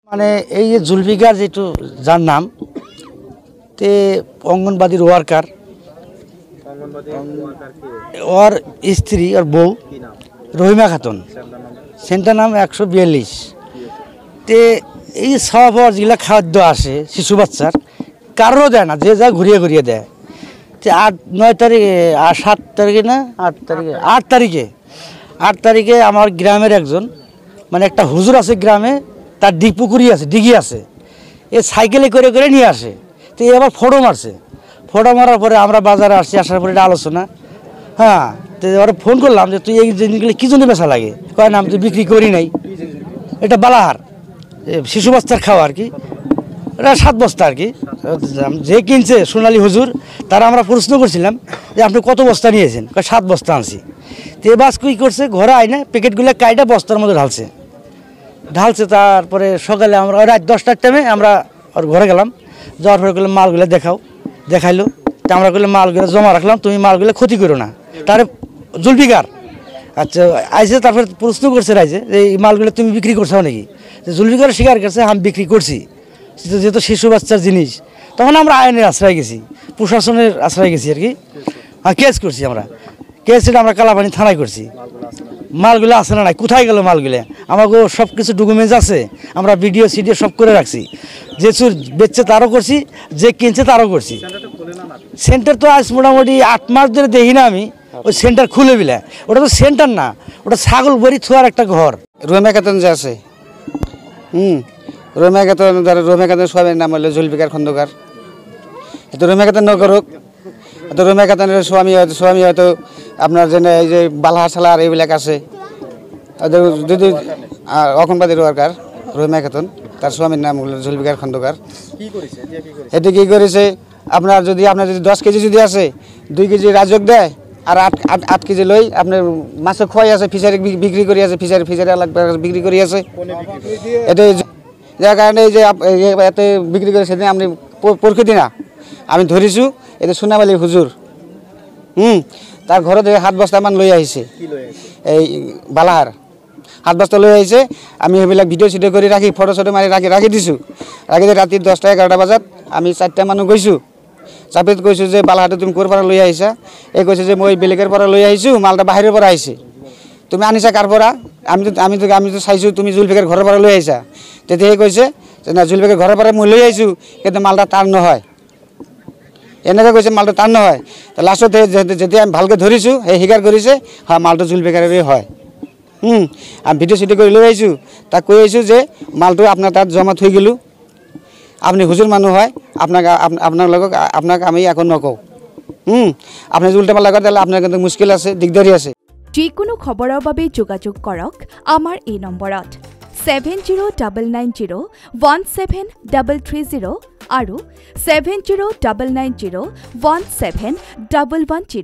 মানে এই যে জুলফিকার যেটু যার নাম তে অঙ্গনবাদীর ওয়ার্কার ওর স্ত্রী ওর বউ রহিমা খাতুন সেন্টার নাম 142 তে এই সব যেগুলা খাদ্য আসে শিশু বাচ্চার কারোরও দেয় না, যে যা ঘুরিয়ে ঘুরিয়ে দেয়। তো 8-9 তারিখে 7 তারিখে না 8 তারিখে আমার গ্রামের একজন মানে একটা হুজুর আছে গ্রামে, তার পুকুরি আছে, ডিগি আছে, এ সাইকেলে করে করে নিয়ে আসে। তো এ আবার ফটো মারছে, ফটো মারার পরে আমরা বাজারে আসছি, আসার পরে এটা আলোচনা। হ্যাঁ, তো এবার ফোন করলাম যে তুই এই জিনিসগুলো কী জন্য বেচা লাগে? কয় না আমি তো বিক্রি করি নাই, এটা বালাহার শিশু বাচ্চার খাওয়া আর কি, এটা 7 বস্তা আর কি। যে কিনছে সোনালী হুজুর, তারা আমরা প্রশ্ন করছিলাম যে আপনি কত বস্তা নিয়েছেন? 7 বস্তা আনছি। তো এ বাস কী করছে, ঘরে আইনে প্যাকেটগুলো কাইটা বস্তার মধ্যে ঢালছে। তারপরে সকালে আমরা রাত 10টার টাইমে আমরা ওর ঘরে গেলাম, যাওয়ার পরে করলাম মালগুলো দেখাইলো। তো আমরা করলাম মালগুলো জমা রাখলাম, তুমি মালগুলো ক্ষতি করো না। তার জুলফিকার আচ্ছা আইসে, তারপরে প্রশ্ন করছে রাইজে যে এই মালগুলো তুমি বিক্রি করছো নাকি? জুলফিকার স্বীকার করছে আমি বিক্রি করছি, যেহেতু শিশু বাচ্চার জিনিস। তখন আমরা আইনের আশ্রয় গেছি, প্রশাসনের আশ্রয় গেছি আর কি। কেস করছি আমরা, কেসটা আমরা কালাপানি থানায় করছি। মালগুলো আছে না নাই, কোথায় গেল মালগুলো? আমাকে সব কিছু ডকুমেন্টস আছে, আমরা ভিডিও সিডিও সব করে রাখছি। যে চুর বেচছে তারও করছি, যে কিনছে তারও করছি। সেন্টার তো আজ মোটামুটি 8 মাস ধরে দেখি না আমি ওই সেন্টার খুলে বিলে। ওটা তো সেন্টার না, ওটা ছাগল বড়ি থোয়ার একটা ঘর। রহিমা খাতুন যে আছে, রহিমা খাতুন স্বামীর নাম হলো জুলফিকার খন্দকার। এত রহিমা খাতুন নগরক, এত রহিমা খাতুনের স্বামী হয়তো আপনার যে এই যে বালহার সালার এইবিলাক আছে, যদি অঙ্গনবাদীর ওয়ার্কার রহিমা খাতুন, তার স্বামীর নাম হলো জুলফিকার খন্দকার। এতে কী করেছে, আপনার যদি 10 কেজি যদি আছে, 2 কেজি রাজক দেয়, আর 8 কেজি লই আপনার মাছে খোয়াই আছে, ফিশারি বিক্রি করি আছে, ফিশারি বিক্রি করি আছে। এতে যার কারণে এই যে এতে বিক্রি করে সেদিন আপনি প্রকৃতি না আমি ধরিছো, এতে সোনাবালি হুজুর তার ঘরে থেকে 7 বস্তা মান লই আহিছে, এই বালাহার 7 বস্তা লই আহিছে। আমি সেইবিলাক ভিডিও চিডিও করে রাখি, ফটো চটো মারি রাখি দিছোঁ। রাখি দিয়ে রাতি 10টা-11টা বজাত আমি 4টা মানুহ গৈছোঁ, চাপিত কৈছোঁ যে বালাহাৰটো তুমি ক'ৰ পৰা লৈ আহিছা? এই কৈছে যে মই বেলেগৰ পৰা লৈ আহিছোঁ, মালটা বাহিৰৰ পৰা আহিছে। তুমি আনিছা কাৰ পৰা? আমিতো চাইছোঁ তুমি জুলফিকাৰ ঘৰৰ পৰা লৈ আহিছা। তেতিয়া সেই কৈছে যে না, জুলফিকাৰ ঘৰৰ পৰা মই লৈ আহিছোঁ, কিন্তু মালটা তাৰ নহয়। এনেকৈ কৈছে মালটো তাৰ নহয়। লাষ্টত যেতিয়া আমি ভালকৈ ধৰিছোঁ, সেই স্বীকাৰ কৰিছে হয় মালটো জুলফিকাৰৰে হয়। আমি ভিডিঅ' চিডিঅ' কৰি লৈ আহিছোঁ, তাক কৈ আহিছোঁ যে মালটো আপোনাৰ তাত জমা থৈ গ'লোঁ, আপনি হুজুর মানুষ হয়, আপনাকে আমি এখন নকওঁ। আপনি যদি উল্টা পাল্টা করে তাহলে আপনার কিন্তু মুশকিল আছে, দিগদারি আছে। যিকোনো খবৰৰ বাবে যোগাযোগ কৰক আমাৰ এই নম্বৰত 7099017330 আৰু 7099017110।